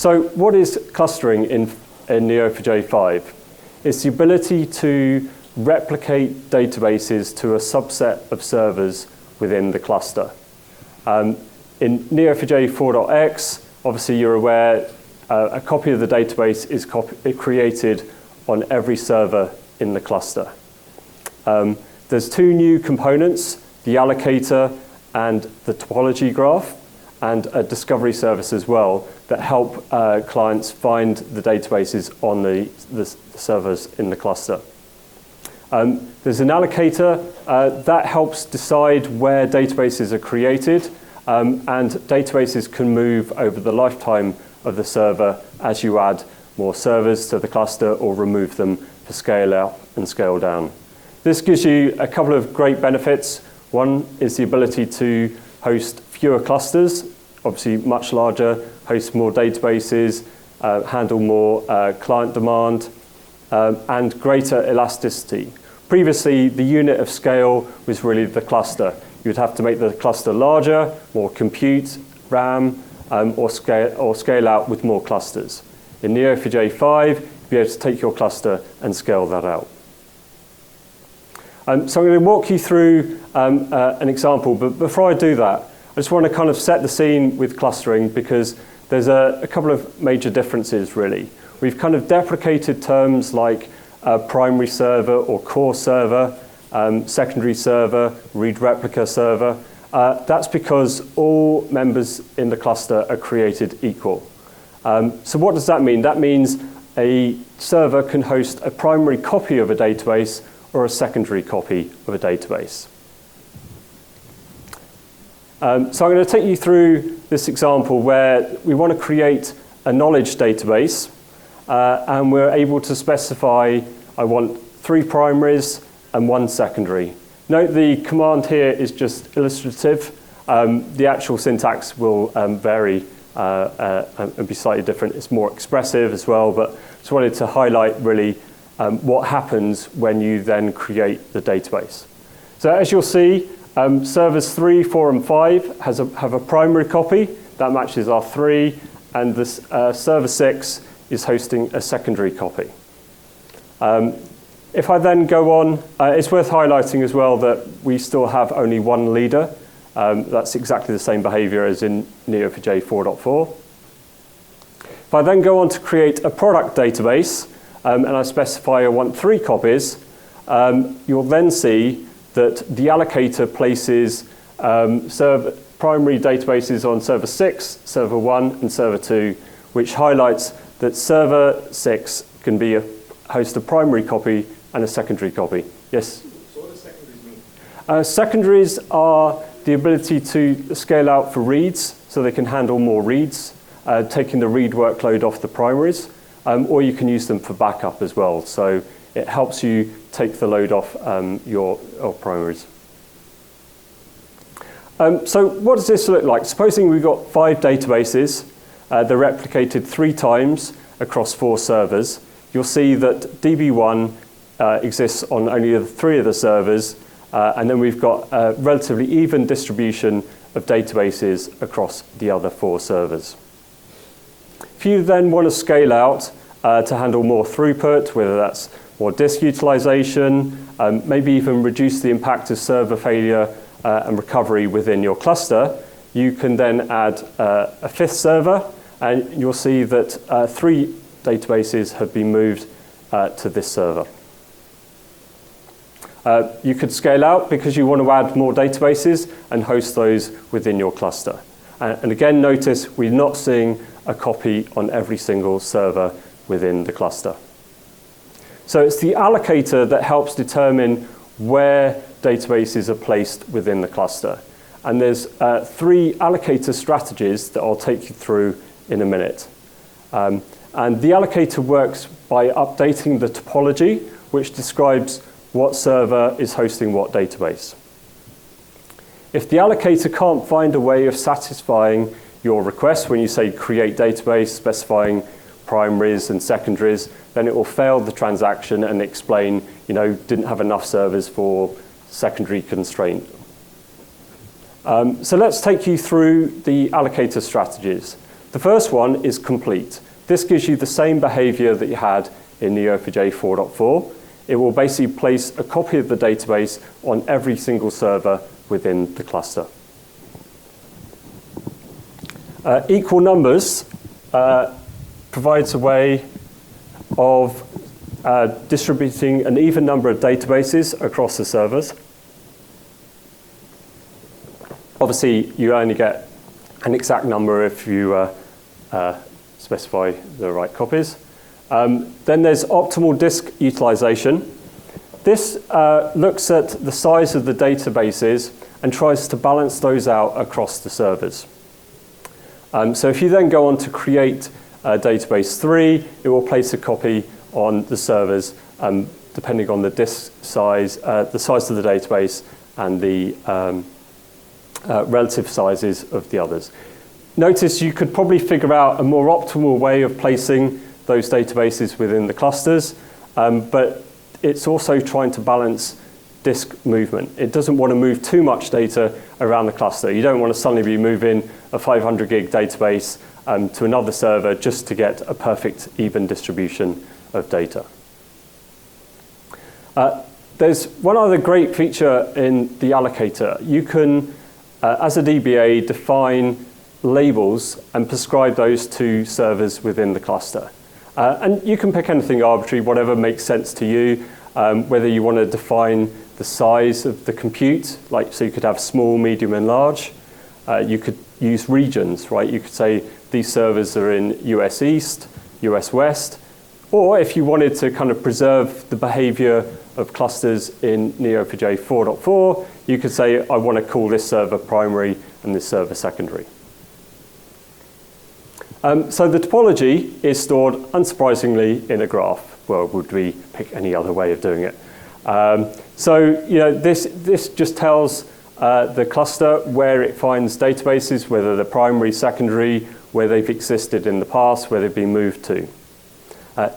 So what is clustering in Neo4j 5? It's the ability to replicate databases to a subset of servers within the cluster. In Neo4j 4.x, obviously you're aware, a copy of the database is created on every server in the cluster. There's two new components, the Allocator and the topology graph, and a discovery service as well that help clients find the databases on the servers in the cluster. There's an allocator that helps decide where databases are created, and databases can move over the lifetime of the server as you add more servers to the cluster or remove them for scale out and scale down. This gives you a couple of great benefits. One is the ability to host fewer clusters, obviously much larger, host more databases, handle more client demand, and greater elasticity. Previously, the unit of scale was really the cluster. You'd have to make the cluster larger, more compute, RAM, or scale out with more clusters. In Neo4j 5, you'll be able to take your cluster and scale that out. So I'm going to walk you through an example, but before I do that, I just want to kind of set the scene with clustering because there's a couple of major differences really. We've kind of deprecated terms like primary server or core server, secondary server, read replica server. That's because all members in the cluster are created equal. So what does that mean? That means a server can host a primary copy of a database or a secondary copy of a database. So I'm going to take you through this example where we want to create a knowledge database and we're able to specify I want 3 primaries and 1 secondary. Note the command here is just illustrative. The actual syntax will vary and be slightly different. It's more expressive as well, but just wanted to highlight really what happens when you then create the database. So as you'll see, servers 3, 4, and 5 have a primary copy. That matches our 3, and this server 6 is hosting a secondary copy. If I then go on, it's worth highlighting as well that we still have only 1 leader. That's exactly the same behavior as in Neo4j 4.4. If I then go on to create a product database, and I specify I want 3 copies, you'll then see that the allocator places primary databases on server 6, server 1, and server 2, which highlights that server 6 can host a primary copy and a secondary copy. Yes? So what does secondaries mean? Secondaries are the ability to scale out for reads, so they can handle more reads, taking the read workload off the primaries, or you can use them for backup as well. So it helps you take the load off your primaries. So what does this look like? Supposing we've got 5 databases, they're replicated 3 times across 4 servers. You'll see that DB1 exists on only 3 of the servers, and then we've got a relatively even distribution of databases across the other 4 servers. If you then want to scale out to handle more throughput, whether that's more disk utilization, maybe even reduce the impact of server failure and recovery within your cluster, you can then add a 5th server, and you'll see that 3 databases have been moved to this server. You could scale out because you want to add more databases and host those within your cluster. And again, notice we're not seeing a copy on every single server within the cluster. So it's the allocator that helps determine where databases are placed within the cluster. And there's 3 allocator strategies that I'll take you through in a minute. And the allocator works by updating the topology, which describes what server is hosting what database. If the allocator can't find a way of satisfying your request when you say create database, specifying primaries and secondaries, then it will fail the transaction and explain, didn't have enough servers for secondary constraint. So let's take you through the allocator strategies. The first one is complete. This gives you the same behavior that you had in Neo4j 4.4. It will basically place a copy of the database on every single server within the cluster. Equal numbers provides a way of distributing an even number of databases across the servers. Obviously, you only get an exact number if you specify the right copies. Then there's optimal disk utilization. This looks at the size of the databases and tries to balance those out across the servers. So if you then go on to create database 3, it will place a copy on the servers depending on the disk size, the size of the database, and the relative sizes of the others. Notice you could probably figure out a more optimal way of placing those databases within the clusters, but it's also trying to balance disk movement. It doesn't want to move too much data around the cluster. You don't want to suddenly be moving a 500 gig database to another server just to get a perfect even distribution of data. There's one other great feature in the allocator. You can, as a DBA, define labels and prescribe those to servers within the cluster. And you can pick anything arbitrary, whatever makes sense to you, whether you want to define the size of the compute, like so you could have small, medium, and large. You could use regions, right? You could say these servers are in US East, US West, or if you wanted to kind of preserve the behavior of clusters in Neo4j 4.4, you could say, I want to call this server primary and this server secondary. So the topology is stored, unsurprisingly, in a graph. Well, would we pick any other way of doing it? So this just tells the cluster where it finds databases, whether they're primary, secondary, where they've existed in the past, where they've been moved to.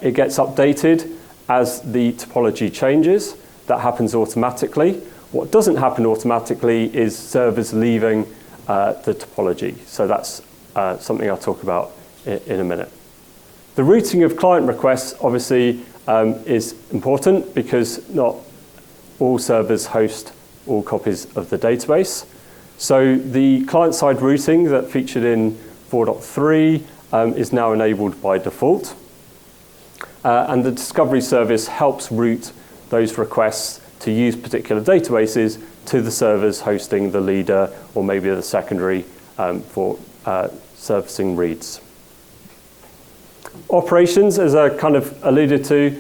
It gets updated as the topology changes. That happens automatically. What doesn't happen automatically is servers leaving the topology. So that's something I'll talk about in a minute. The routing of client requests obviously is important because not all servers host all copies of the database. So the client-side routing that featured in 4.3 is now enabled by default. And the discovery service helps route those requests to use particular databases to the servers hosting the leader or maybe the secondary for servicing reads. Operations, as I kind of alluded to,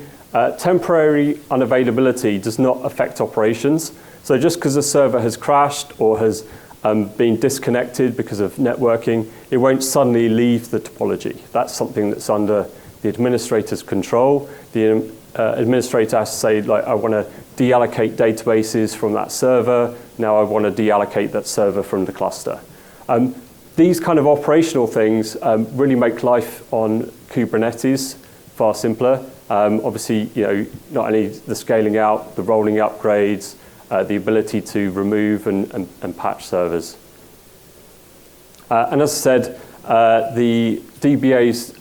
temporary unavailability does not affect operations. So just because a server has crashed or has been disconnected because of networking, it won't suddenly leave the topology. That's something that's under the administrator's control. The administrator has to say, like, I want to deallocate databases from that server. Now I want to deallocate that server from the cluster. These kind of operational things really make life on Kubernetes far simpler. Obviously, not only the scaling out, the rolling upgrades, the ability to remove and patch servers. And as I said, the DBAs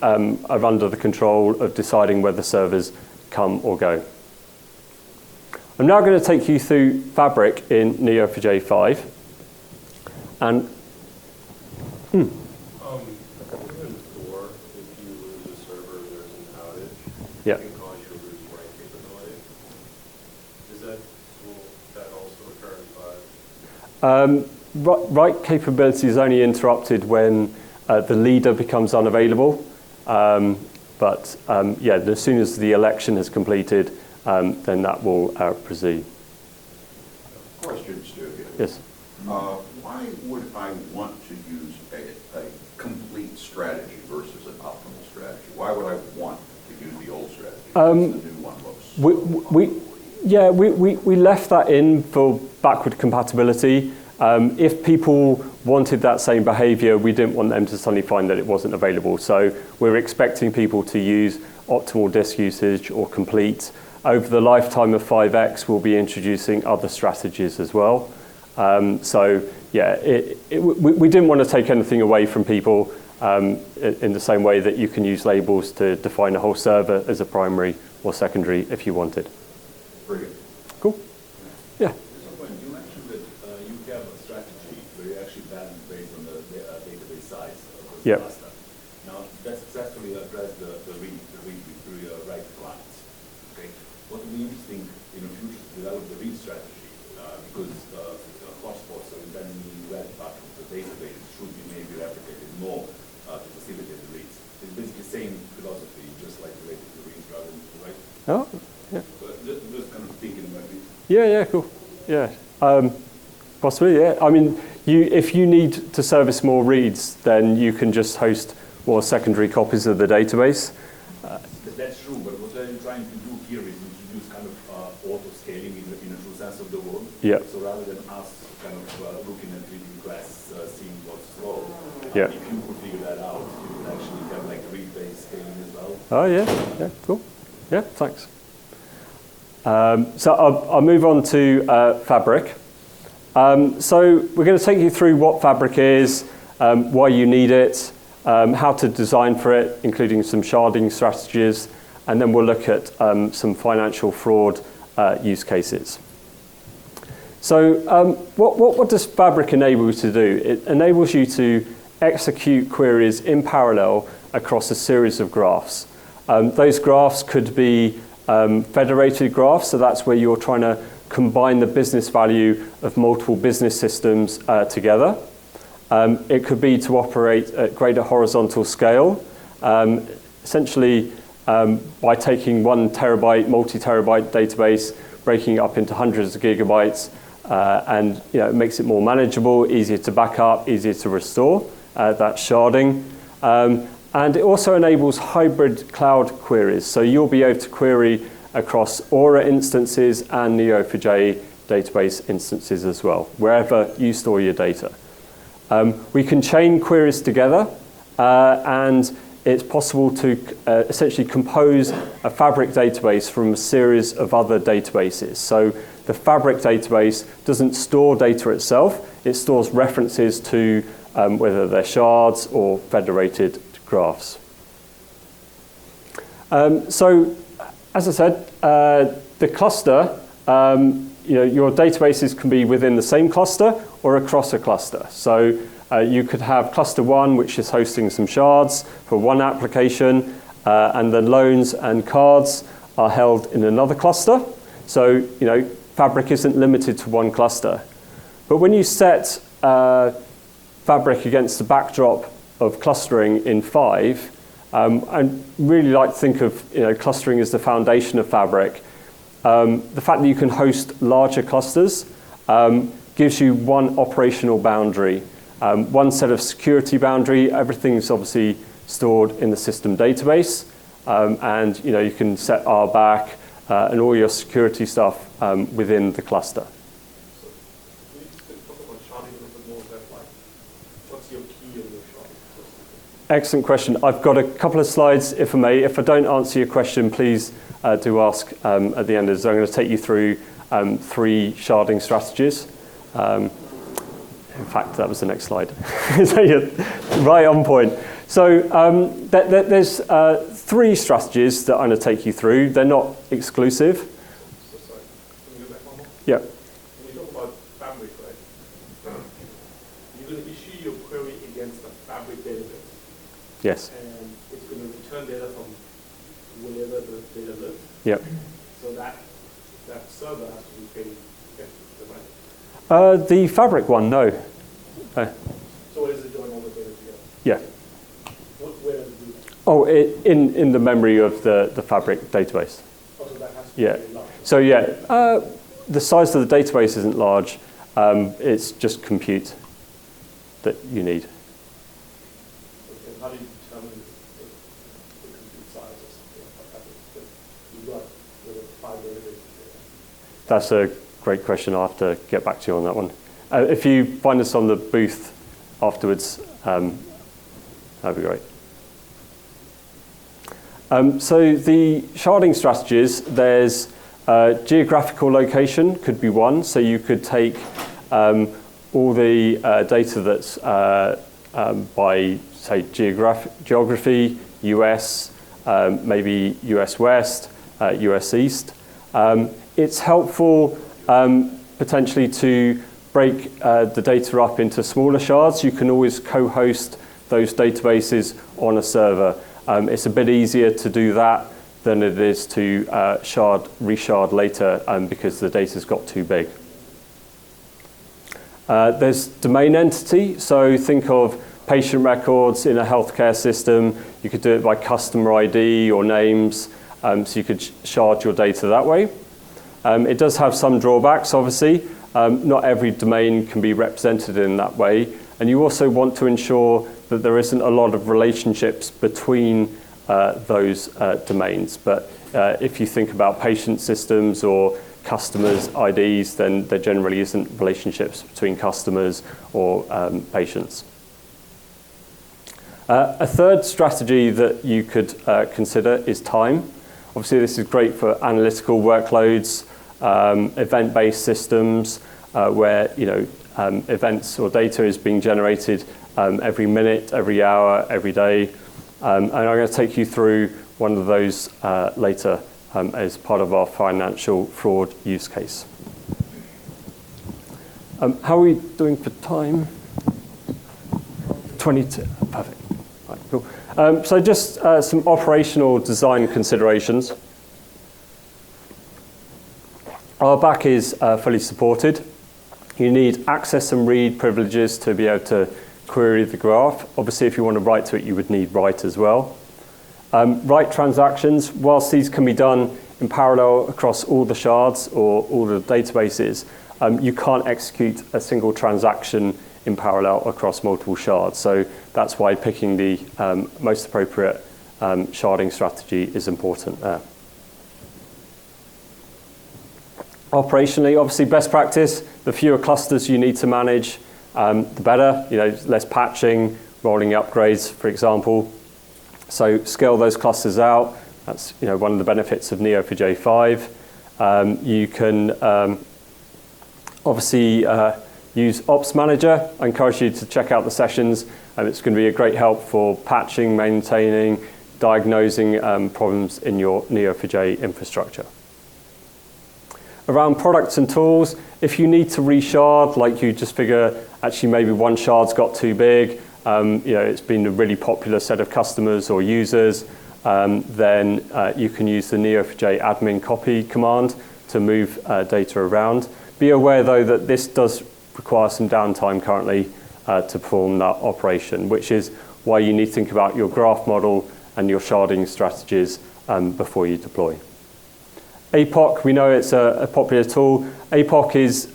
are under the control of deciding whether servers come or go. I'm now going to take you through Fabric in Neo4j 5. And Even before, if you lose a server, there's an outage. Yeah. It can cause you to lose write capability. Will that also occur in 5? Write capability is only interrupted when the leader becomes unavailable. But as soon as the election has completed, then that will proceed. Question, Stu. Yes. Why would I want to use a complete strategy versus an optimal strategy? Why would I want to use the old strategy? The new one looks. We left that in for backward compatibility. If people wanted that same behavior, we didn't want them to suddenly find that it wasn't available. So we're expecting people to use optimal disk usage or complete. Over the lifetime of 5X, we'll be introducing other strategies as well. We didn't want to take anything away from people. in the same way that you can use labels to define a whole server as a primary or secondary if you wanted. Brilliant. Cool. Yeah. You mentioned that you have a strategy where you actually balance based on the database size of the Yep. cluster. Now, that successfully addressed the write clients. Okay. What would be interesting in the future to develop the read strategy, because hotspots or independently read part of the database should be maybe replicated more to facilitate the reads. It's basically the same philosophy, just like related to reads rather than to write. Oh, yeah. But just kind of thinking about it. Yeah, cool. Yeah. Possibly, yeah. I mean, if you need to service more reads, then you can just host more secondary copies of the database. That's true, but what I'm trying to do here is introduce kind of auto-scaling in a true sense of the word. Yeah. So rather than us kind of looking at read requests, seeing what's slow, Yeah. if you could figure that out, you could actually have like read-based scaling as well. Oh, yeah, cool. Yeah, thanks. So I'll move on to Fabric. So we're going to take you through what Fabric is, why you need it, how to design for it, including some sharding strategies, and then we'll look at some financial fraud use cases. So what does Fabric enable you to do? It enables you to execute queries in parallel across a series of graphs. Those graphs could be federated graphs, so that's where you're trying to combine the business value of multiple business systems together. It could be to operate at greater horizontal scale, essentially by taking 1 terabyte, multi-terabyte database, breaking it up into hundreds of gigabytes, and it makes it more manageable, easier to back up, easier to restore. That's sharding. And it also enables hybrid cloud queries. So you'll be able to query across Aura instances and Neo4j database instances as well, wherever you store your data. We can chain queries together, and it's possible to essentially compose a Fabric database from a series of other databases. So the Fabric database doesn't store data itself, it stores references to whether they're shards or federated graphs. So, as I said, the cluster, your databases can be within the same cluster or across a cluster. So you could have cluster 1, which is hosting some shards for one application, and the loans and cards are held in another cluster. So, Fabric isn't limited to one cluster. But when you set Fabric against the backdrop of clustering in 5, I really like to think of clustering as the foundation of Fabric. The fact that you can host larger clusters gives you one operational boundary, one set of security boundary. Everything's obviously stored in the system database, and you can set RBAC and all your security stuff within the cluster. Excellent question. I've got a couple of slides, if I may. If I don't answer your question, please do ask at the end. So I'm going to take you through 3 sharding strategies. In fact, that was the next slide. So you're right on point. So there's 3 strategies that I'm going to take you through. They're not exclusive. So sorry, can you go back one more? Yeah. When you talk about Fabric, right? You're going to issue your query against a Fabric database. Yes. And it's going to return data from wherever the data lives. Yep. So that server has to be paid right? The Fabric one, no. So what is it doing all the data together? Yeah. Where does it do? Oh, in the memory of the Fabric database. Oh, so that has to Yeah. be large. So yeah, the size of the database isn't large. It's just compute that you need. Okay. How do you determine the compute size or something like that? You've got 5 databases. That's a great question. I'll have to get back to you on that one. If you find us on the booth afterwards, that'd be great. So the sharding strategies, there's geographical location could be one. So you could take all the data that's by say, geography, US, maybe US West, US East. It's helpful potentially to break the data up into smaller shards. You can always co-host those databases on a server. It's a bit easier to do that than it is to reshard later because the data's got too big. There's domain entity, so think of patient records in a healthcare system. You could do it by customer ID or names, so you could shard your data that way. It does have some drawbacks, obviously. Not every domain can be represented in that way, and you also want to ensure that there isn't a lot of relationships between those domains. But if you think about patient systems or customers' IDs, then there generally isn't relationships between customers or patients. A third strategy that you could consider is time. Obviously, this is great for analytical workloads, event-based systems where events or data is being generated every minute, every hour, every day. And I'm going to take you through one of those later as part of our financial fraud use case. How are we doing for time? 22, perfect. Right, cool. So just some operational design considerations. Our back is fully supported. You need access and read privileges to be able to query the graph. Obviously, if you want to write to it, you would need write as well. Write transactions, whilst these can be done in parallel across all the shards or all the databases, you can't execute a single transaction in parallel across multiple shards. So that's why picking the most appropriate sharding strategy is important there. Operationally, obviously best practice, the fewer clusters you need to manage, the better. Less patching, rolling upgrades, for example. So scale those clusters out. That's one of the benefits of Neo4j 5. You can obviously use Ops Manager. I encourage you to check out the sessions, and it's going to be a great help for patching, maintaining, diagnosing problems in your Neo4j infrastructure. Around products and tools, if you need to reshard, like you just figure actually maybe one shard's got too big, it's been a really popular set of customers or users, then you can use the Neo4j admin copy command to move data around. Be aware though that this does require some downtime currently to perform that operation, which is why you need to think about your graph model and your sharding strategies before you deploy. APOC, we know it's a popular tool. APOC is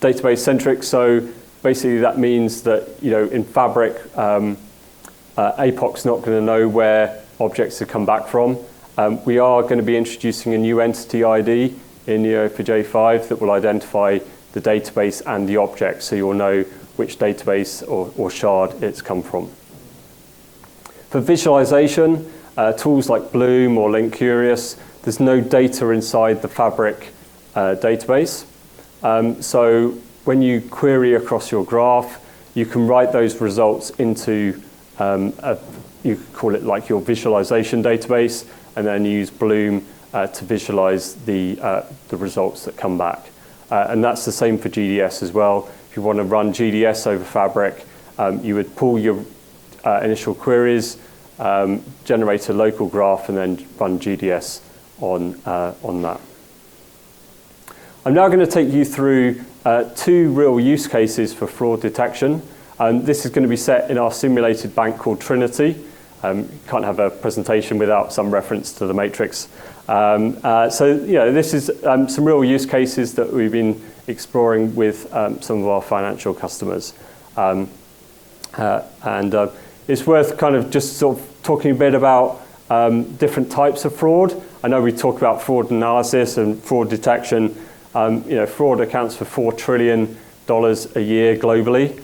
database centric, so basically that means that in Fabric, APOC's not going to know where objects have come back from. We are going to be introducing a new entity ID in Neo4j 5 that will identify the database and the object, so you'll know which database or shard it's come from. For visualization, tools like Bloom or Link Curious, there's no data inside the Fabric database. So when you query across your graph, you can write those results into, you could call it like your visualization database, and then use Bloom to visualize the results that come back. And that's the same for GDS as well. If you want to run GDS over Fabric, you would pull your initial queries, generate a local graph, and then run GDS on that. I'm now going to take you through two real use cases for fraud detection. This is going to be set in our simulated bank called Trinity. Can't have a presentation without some reference to the matrix. So this is some real use cases that we've been exploring with some of our financial customers. It's worth kind of just sort of talking a bit about different types of fraud. I know we talk about fraud analysis and fraud detection. Fraud accounts for $4 trillion a year globally.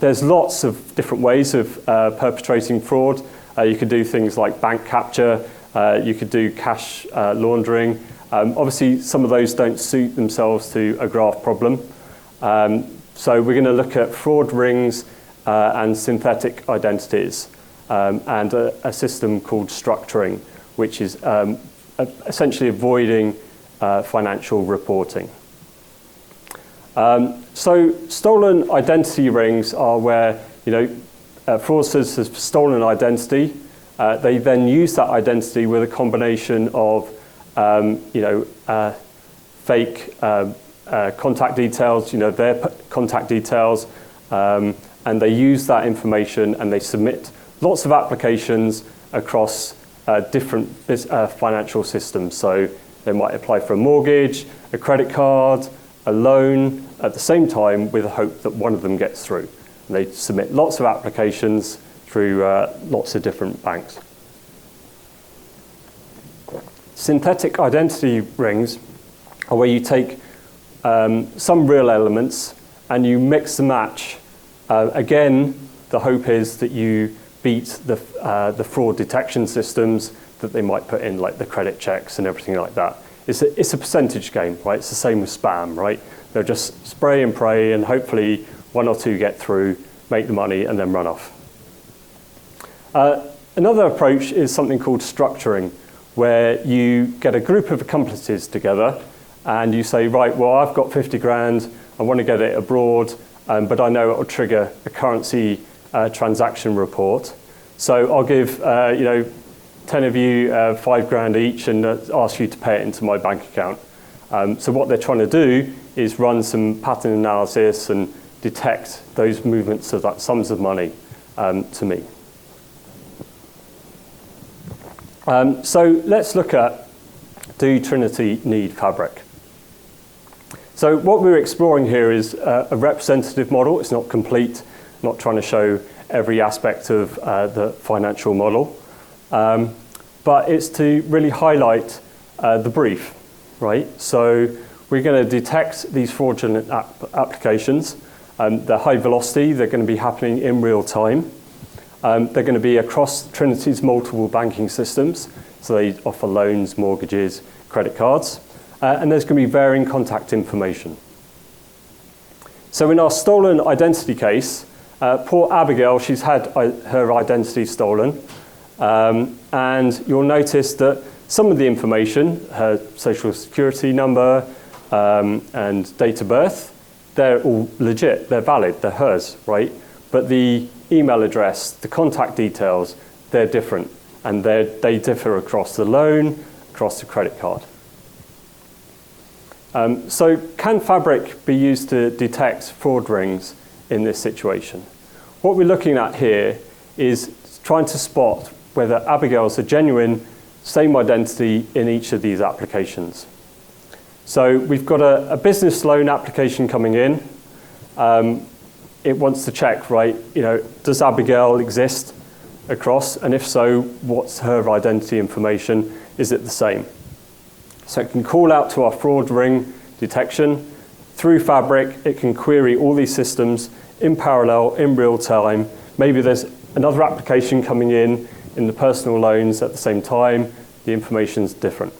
There's lots of different ways of perpetrating fraud. You could do things like bank capture. You could do cash laundering. Obviously, some of those don't suit themselves to a graph problem. So we're going to look at fraud rings and synthetic identities, and a system called structuring, which is essentially avoiding financial reporting. So stolen identity rings are where fraudsters have stolen identity. They then use that identity with a combination of fake contact details, their contact details, and they use that information and they submit lots of applications across different financial systems. So they might apply for a mortgage, a credit card, a loan at the same time with the hope that one of them gets through. And they submit lots of applications through lots of different banks. Synthetic identity rings are where you take some real elements and you mix and match. Again, the hope is that you beat the fraud detection systems that they might put in, like the credit checks and everything like that. It's a percentage game, right? It's the same with spam, right? They'll just spray and pray and hopefully one or two get through, make the money, and then run off. Another approach is something called structuring, where you get a group of accomplices together and you say, right, well, I've got 50 grand, I want to get it abroad, but I know it will trigger a currency transaction report. So I'll give 10 of you 5 grand each and ask you to pay it into my bank account. So what they're trying to do is run some pattern analysis and detect those movements of that sums of money to me. So let's look at, do Trinity need Fabric? So what we're exploring here is a representative model. It's not complete, not trying to show every aspect of the financial model, but it's to really highlight the brief, right? So we're going to detect these fraudulent applications. They're high velocity, they're going to be happening in real time. They're going to be across Trinity's multiple banking systems. So they offer loans, mortgages, credit cards. And there's going to be varying contact information. So in our stolen identity case, poor Abigail, she's had her identity stolen. And you'll notice that some of the information, her social security number and date of birth, they're all legit, they're valid, they're hers, right? But the email address, the contact details, they're different. And they differ across the loan, across the credit card. So can Fabric be used to detect fraud rings in this situation? What we're looking at here is trying to spot whether Abigail's a genuine same identity in each of these applications. So we've got a business loan application coming in. It wants to check, right, does Abigail exist across? And if so, what's her identity information? Is it the same? So it can call out to our fraud ring detection. Through Fabric, it can query all these systems in parallel, in real time. Maybe there's another application coming in the personal loans at the same time. The information's different.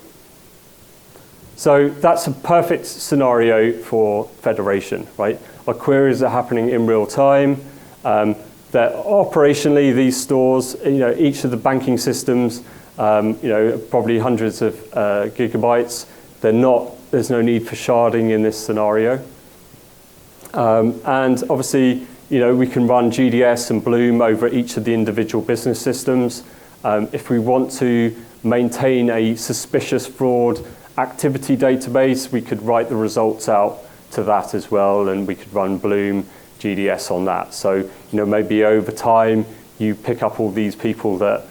So that's a perfect scenario for federation, right? Our queries are happening in real time. That operationally, these stores, each of the banking systems, probably hundreds of gigabytes. There's no need for sharding in this scenario. And obviously, we can run GDS and Bloom over each of the individual business systems. If we want to maintain a suspicious fraud activity database, we could write the results out to that as well, and we could run Bloom GDS on that. So, maybe over time, you pick up all these people that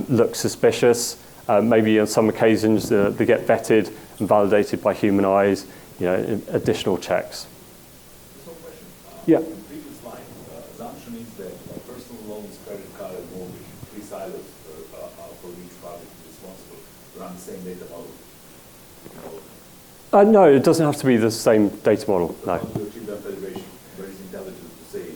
look suspicious. Maybe on some occasions, they get vetted and validated by human eyes, additional checks. Just one question. Yeah. In the previous slide, assumption is that personal loans, credit card, and mortgage, 3 silos for each product responsible, run the same data model. No, it doesn't have to be the same data model, no. To achieve that federation, very intelligent to say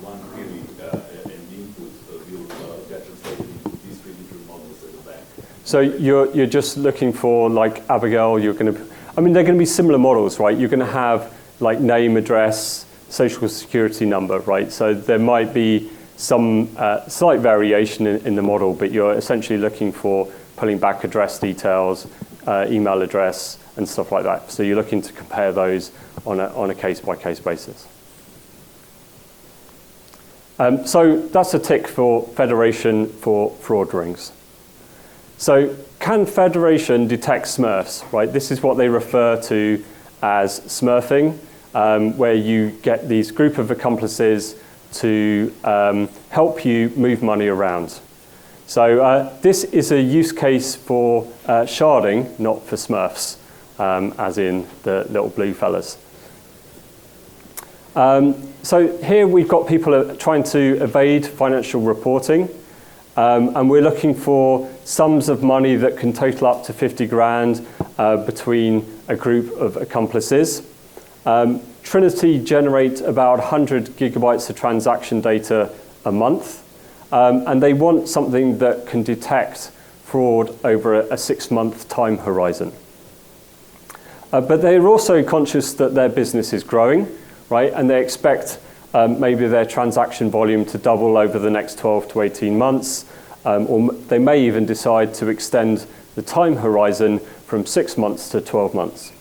one query and the input will get translated into these 3 different models at the back. So you're just looking for, like, Abigail, they're going to be similar models, right? You're going to have, like, name, address, social security number, right? So there might be some slight variation in the model, but you're essentially looking for pulling back address details, email address, and stuff like that. So you're looking to compare those on a case-by-case basis. So that's a tick for federation for fraud rings. So can federation detect smurfs, right? This is what they refer to as smurfing, where you get these group of accomplices to help you move money around. So this is a use case for sharding, not for smurfs, as in the little blue fellas. So here we've got people trying to evade financial reporting, and we're looking for sums of money that can total up to 50 grand between a group of accomplices. Trinity generate about 100 gigabytes of transaction data a month, and they want something that can detect fraud over a 6-month time horizon. But they're also conscious that their business is growing, right? And they expect maybe their transaction volume to double over the next 12 to 18 months, or they may even decide to extend the time horizon from 6 months to 12 months.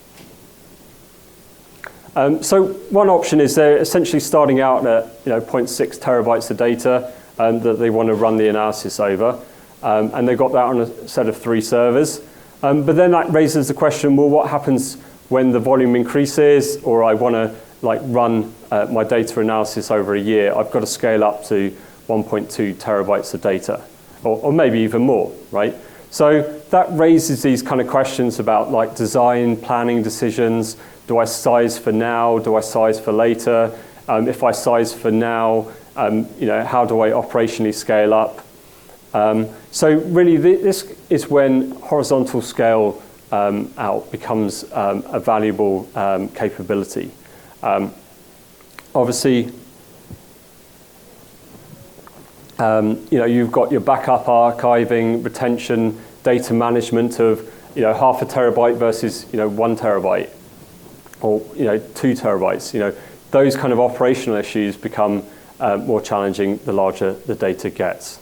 So one option is they're essentially starting out at 0.6 terabytes of data that they want to run the analysis over, and they've got that on a set of 3 servers. But then that raises the question, well, what happens when the volume increases, or I want to run my data analysis over a year? I've got to scale up to 1.2 terabytes of data, or maybe even more, right? So that raises these kind of questions about design, planning decisions. Do I size for now? Do I size for later? If I size for now, how do I operationally scale up? So really, this is when horizontal scale out becomes a valuable capability. Obviously, you've got your backup, archiving, retention, data management of half a terabyte versus 1 terabyte, or 2 terabytes. Those kind of operational issues become more challenging the larger the data gets.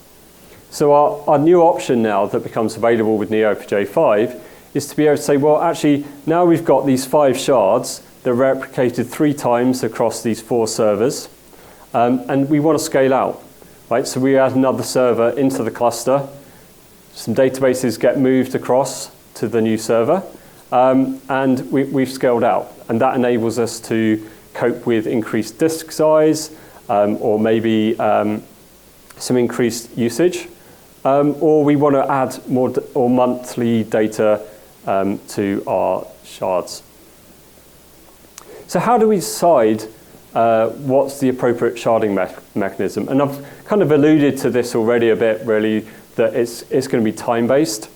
So our new option now that becomes available with Neo4j 5 is to be able to say, well, actually, now we've got these 5 shards that are replicated 3 times across these 4 servers, and we want to scale out, right? So we add another server into the cluster, some databases get moved across to the new server, and we've scaled out, and that enables us to cope with increased disk size, or maybe some increased usage, or we want to add more or monthly data to our shards. So how do we decide what's the appropriate sharding mechanism? And I've kind of alluded to this already a bit, really, that it's going to be time-based.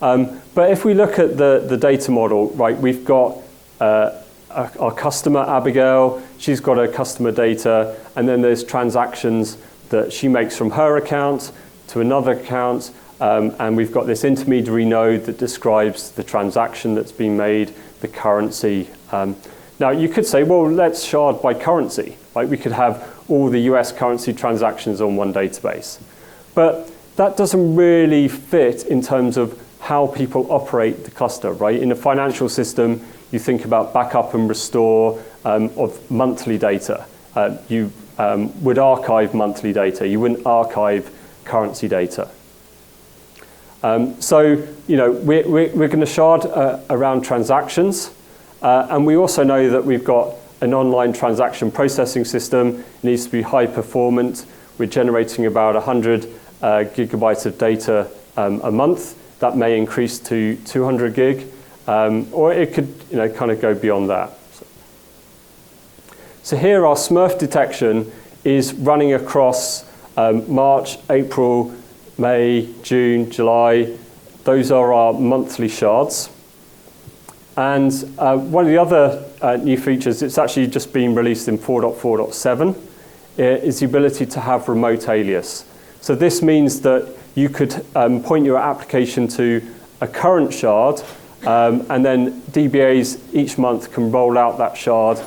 But if we look at the data model, right, we've got our customer, Abigail, she's got her customer data, and then there's transactions that she makes from her account to another account, and we've got this intermediary node that describes the transaction that's been made, the currency. Now, you could say, well, let's shard by currency, right? We could have all the US currency transactions on one database. But that doesn't really fit in terms of how people operate the cluster, right? In a financial system, you think about backup and restore of monthly data. You would archive monthly data. You wouldn't archive currency data. So, we're going to shard around transactions. And we also know that we've got an online transaction processing system. It needs to be high performant. We're generating about 100 gigabytes of data a month. That may increase to 200 gig, or it could kind of go beyond that. So here our Smurf detection is running across March, April, May, June, July. Those are our monthly shards. And one of the other new features, it's actually just been released in 4.4.7, is the ability to have remote alias. So this means that you could point your application to a current shard And then DBAs each month can roll out that shard.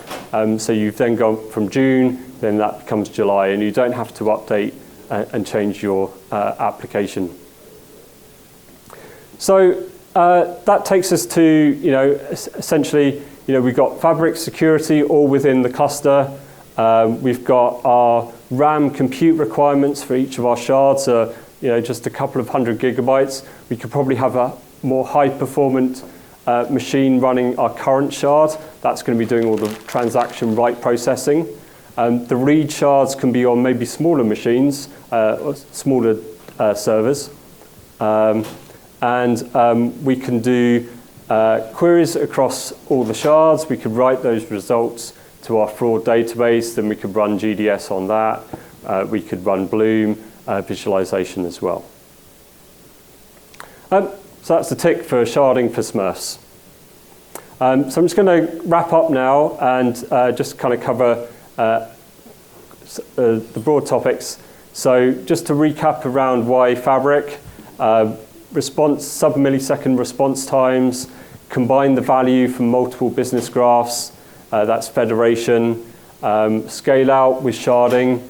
So you've then gone from June, then that becomes July, and you don't have to update and change your application. So that takes us to, essentially, we've got Fabric security all within the cluster. We've got our RAM compute requirements for each of our shards, just a couple of 100 gigabytes. We could probably have a more high-performant machine running our current shard. That's going to be doing all the transaction write processing. The read shards can be on maybe smaller machines, or smaller servers. And we can do queries across all the shards. We could write those results to our fraud database. Then we could run GDS on that. We could run Bloom visualization as well. So that's the tick for sharding for Smurfs. So I'm just going to wrap up now and just kind of cover the broad topics. So just to recap around why Fabric, sub-millisecond response times, combine the value from multiple business graphs, that's federation, scale out with sharding,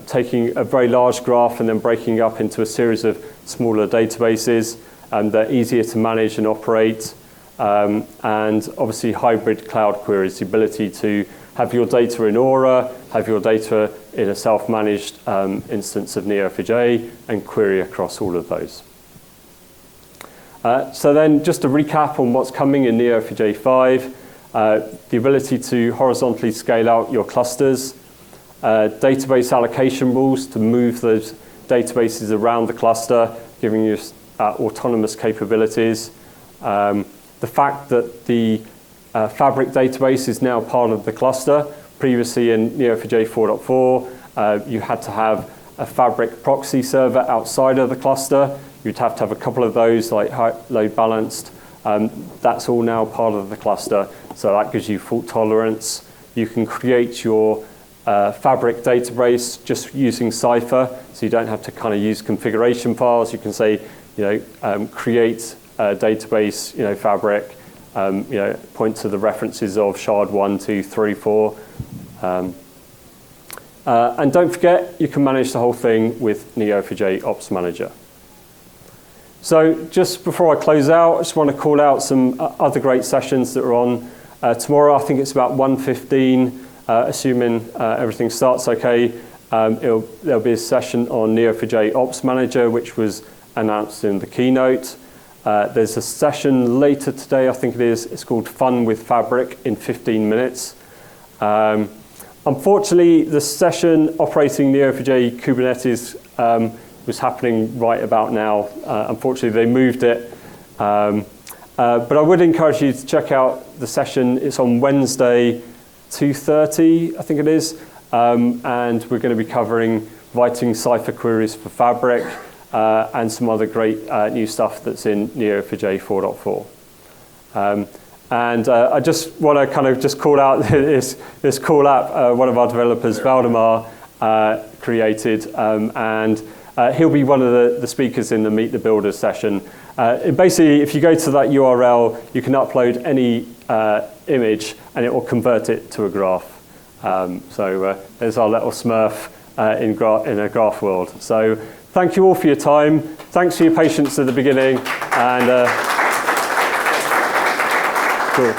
taking a very large graph and then breaking up into a series of smaller databases. They're easier to manage and operate, and obviously hybrid cloud queries, the ability to have your data in Aura, have your data in a self-managed instance of Neo4j, and query across all of those. So then just to recap on what's coming in Neo4j 5, the ability to horizontally scale out your clusters, database allocation rules to move those databases around the cluster, giving you autonomous capabilities. The fact that the Fabric database is now part of the cluster. Previously in Neo4j 4.4, you had to have a Fabric proxy server outside of the cluster. You'd have to have a couple of those, like load balanced. That's all now part of the cluster, so that gives you fault tolerance. You can create your Fabric database just using Cypher, so you don't have to kind of use configuration files. You can say, create a database, Fabric, point to the references of shard 1, 2, 3, 4. And don't forget, you can manage the whole thing with Neo4j Ops Manager. So just before I close out, I just want to call out some other great sessions that are on. Tomorrow, I think it's about 1:15, assuming everything starts okay. There'll be a session on Neo4j Ops Manager, which was announced in the keynote. There's a session later today, I think it is. It's called Fun with Fabric in 15 minutes. Unfortunately, the session operating Neo4j Kubernetes was happening right about now. Unfortunately, they moved it. But I would encourage you to check out the session. It's on Wednesday, 2:30, I think it is. And we're going to be covering writing Cypher queries for Fabric and some other great new stuff that's in Neo4j 4.4. And I just want to kind of just call out this cool app one of our developers, Valdemar, created. And he'll be one of the speakers in the Meet the Builders session. Basically, if you go to that URL, you can upload any image and it will convert it to a graph. So there's our little Smurf in a graph world. So thank you all for your time. Thanks for your patience at the beginning. And cool.